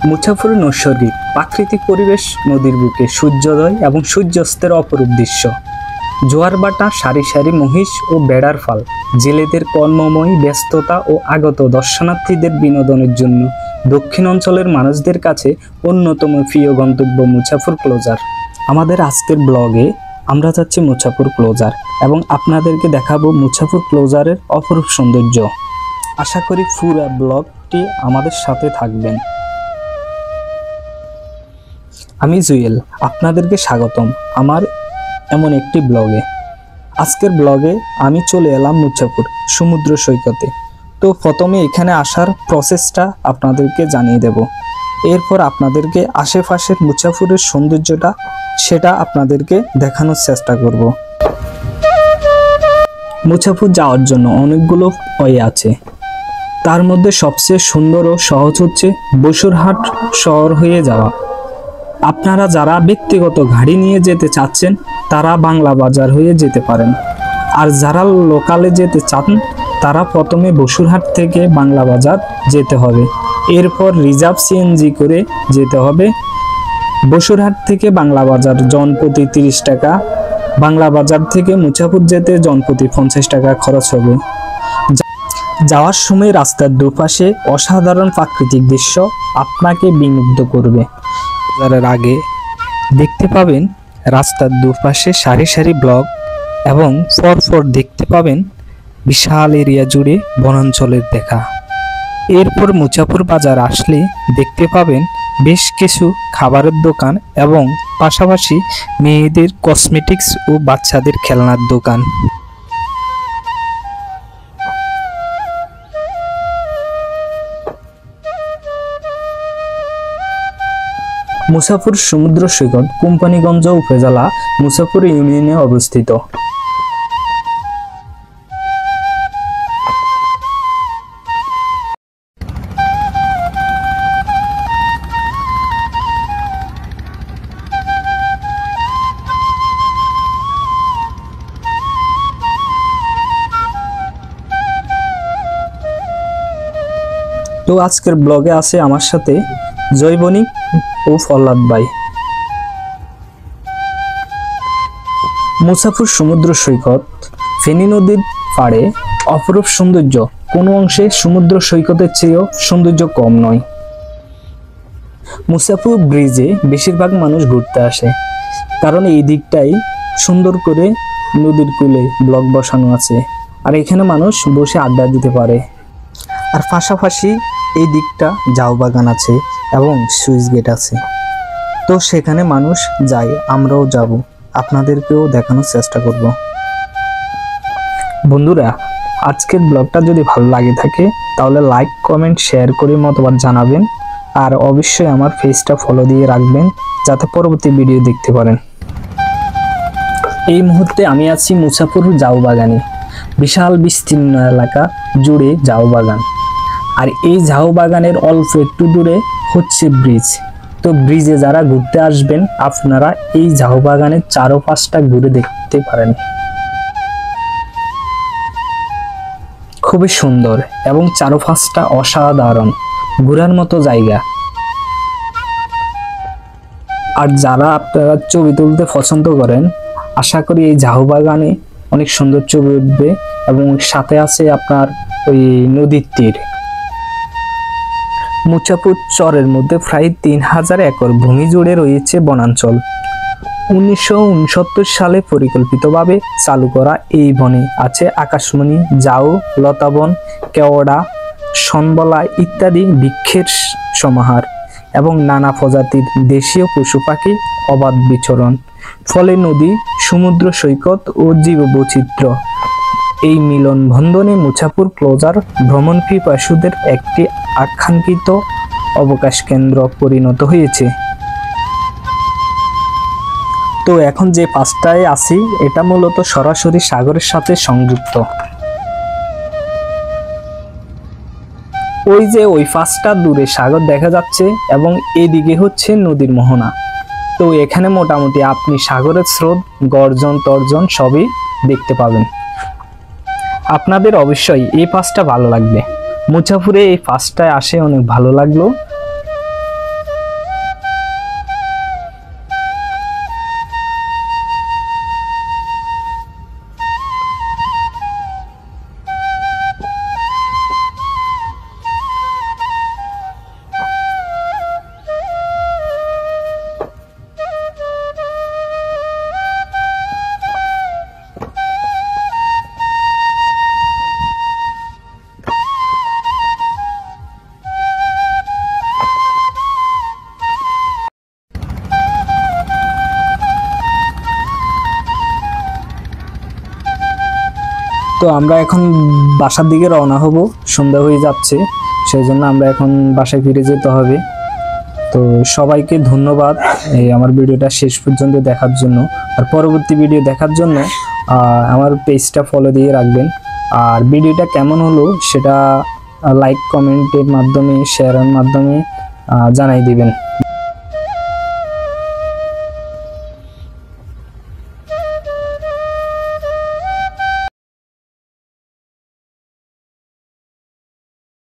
মুছাফুর নৈসর্গিক প্রাকৃতিক পরিবেশ, নদীর বুকে সূর্যোদয় এবং সূর্যাস্তের অপরূপ দৃশ্য, জোয়ার বাটা, সারি সারি মহিষ ও বেড়ার ফাল, জেলেদের কর্মময় ব্যস্ততা ও আগত দর্শনার্থীদের বিনোদনের জন্য দক্ষিণ অঞ্চলের মানুষদের কাছে অন্যতম প্রিয় গন্তব্য মুছাফুর ক্লোজার। আমাদের আজকের ব্লগে আমরা যাচ্ছি মুছাফুর ক্লোজার এবং আপনাদেরকে দেখাবো মুছাফুর ক্লোজারের অপরূপ সৌন্দর্য। আশা করি পুরো ব্লগটি আমাদের সাথে থাকবেন। আমি জুয়েল, আপনাদেরকে স্বাগতম আমার এমন একটি ব্লগে। আজকের ব্লগে আমি চলে এলাম মুছাফুর সমুদ্র সৈকতে। তো প্রথমে এখানে আসার প্রসেসটা আপনাদেরকে জানিয়ে দেব, এরপর আপনাদেরকে আশেপাশের মুছাফুরের সৌন্দর্যটা সেটা আপনাদেরকে দেখানোর চেষ্টা করব। মুছাফুর যাওয়ার জন্য অনেকগুলো ওয়ে আছে, তার মধ্যে সবচেয়ে সুন্দর ও সহজ হচ্ছে বসুরহাট শহর হয়ে যাওয়া। আপনারা যারা ব্যক্তিগত গাড়ি নিয়ে যেতে চাচ্ছেন তারা বাংলা বাজার হয়ে যেতে পারেন, আর যারা লোকালে যেতে চান তারা প্রথমে বসুরহাট থেকে বাংলা বাজার যেতে হবে, এরপর রিজার্ভ সিএনজি করে যেতে হবে। বসুরহাট থেকে বাংলা বাজার জনপ্রতি 30 টাকা, বাংলা বাজার থেকে মুছাফুর যেতে জনপ্রতি 50 টাকা খরচ হবে। যাওয়ার সময় রাস্তার দুপাশে অসাধারণ প্রাকৃতিক দৃশ্য আপনাকে বিমুগ্ধ করবে। বাজারের আগে দেখতে পাবেন রাস্তার দুপাশে সারি সারি ব্লক এবং পরপর দেখতে পাবেন বিশাল এরিয়া জুড়ে বনাঞ্চলের দেখা। এরপর মুছাফুর বাজার আসলে দেখতে পাবেন বেশ কিছু খাবারের দোকান এবং পাশাপাশি মেয়েদের কসমেটিক্স ও বাচ্চাদের খেলনার দোকান। মুছাফুর সমুদ্র সৈকত কোম্পানীগঞ্জ উপজেলা মুছাফুর ইউনিয়নে অবস্থিত। তো আজকের ব্লগে আছে আমার সাথে জৈবনিক ও ফল্লাদ ভাই। মুছাফুর সমুদ্র সৈকত ফেনী নদীর পাড়ে অপরূপ সৌন্দর্য, কোনো অংশে সমুদ্র সৈকতের চেয়েও সৌন্দর্য কম নয়। মুছাফুর ব্রিজে বেশিরভাগ মানুষ ঘুরতে আসে, কারণ এই দিকটাই সুন্দর করে নদীর কূলে ব্লক বসানো আছে, আর এখানে মানুষ বসে আড্ডা দিতে পারে। আর পাশাপাশি এই দিকটা ঝাউ বাগান আছে এবং সুইচ গেট আছে, তো সেখানে মানুষ যায়, আমরাও যাব, আপনাদেরকেও দেখানোর চেষ্টা করব। বন্ধুরা, আজকের ব্লগটা যদি ভালো লাগে থাকে তাহলে লাইক, কমেন্ট, শেয়ার করে মতামত জানাবেন, আর অবশ্যই আমার পেজটা ফলো দিয়ে রাখবেন যাতে পরবর্তী ভিডিও দেখতে পারেন। এই মুহূর্তে আমি আছি মুছাফুর ঝাউ বাগানে। বিশাল বিস্তীর্ণ এলাকা জুড়ে ঝাউ বাগান, আর এই ঝাউ বাগানের অল্প একটু দূরে হচ্ছে ব্রিজ। তো ব্রিজে যারা ঘুরতে আসবেন আপনারা এই ঝাউ বাগানের চারপাশটা ঘুরে দেখতে পারেন। খুবই সুন্দর এবং চারপাশটা অসাধারণ, ঘোরার মতো জায়গা। আর যারা আপনারা ছবি তুলতে পছন্দ করেন, আশা করি এই ঝাউ বাগানে অনেক সুন্দর ছবি উঠবে, এবং সাথে আছে আপনার ওই নদীর তীর। মুছাফুর চরের মধ্যে প্রায় 3000 একর ভূমি জুড়ে রয়েছে বনাঞ্চল। 1969 সালে পরিকল্পিতভাবে চালু করা এই বনে আছে আকাশমণি, ঝাউ, লতাবন, কেওড়া, শনবলা ইত্যাদি বৃক্ষের সমাহার এবং নানা প্রজাতির দেশীয় পশু পাখি অবাধ বিচরণ। ফলে নদী, সমুদ্র সৈকত ও জীববৈচিত্র্য এই মিলন বন্ধনে মুছাফুর ক্লোজার ভ্রমণ পিপাসুদের একটি আকাঙ্ক্ষিত অবকাশ কেন্দ্র পরিণত হয়েছে। তো এখন যে পাশটায় আছি এটা মূলত সরাসরি সাগরের সাথে সংযুক্ত। ওই যে ওই পাশটা দূরে সাগর দেখা যাচ্ছে এবং এদিকে হচ্ছে নদীর মোহনা। তো এখানে মোটামুটি আপনি সাগরের স্রোত, গর্জন তর্জন সবই দেখতে পাবেন। আপনাদের অবশ্যই এই পাশটা ভালো লাগবে। মুছাফুরে এই পাশটায় আসে অনেক ভালো লাগলো। তো আমরা এখন বাসার দিকে রওনা হব, সন্ধ্যা হয়ে যাচ্ছে, সেই জন্য আমরা এখন বাসায় ফিরে যেতে হবে। তো সবাইকে ধন্যবাদ এই আমার ভিডিওটা শেষ পর্যন্ত দেখার জন্য। আর পরবর্তী ভিডিও দেখার জন্য আমার পেজটা ফলো দিয়ে রাখবেন। আর ভিডিওটা কেমন হলো সেটা লাইক কমেন্টের মাধ্যমে শেয়ারের মাধ্যমে জানাই দিবেন।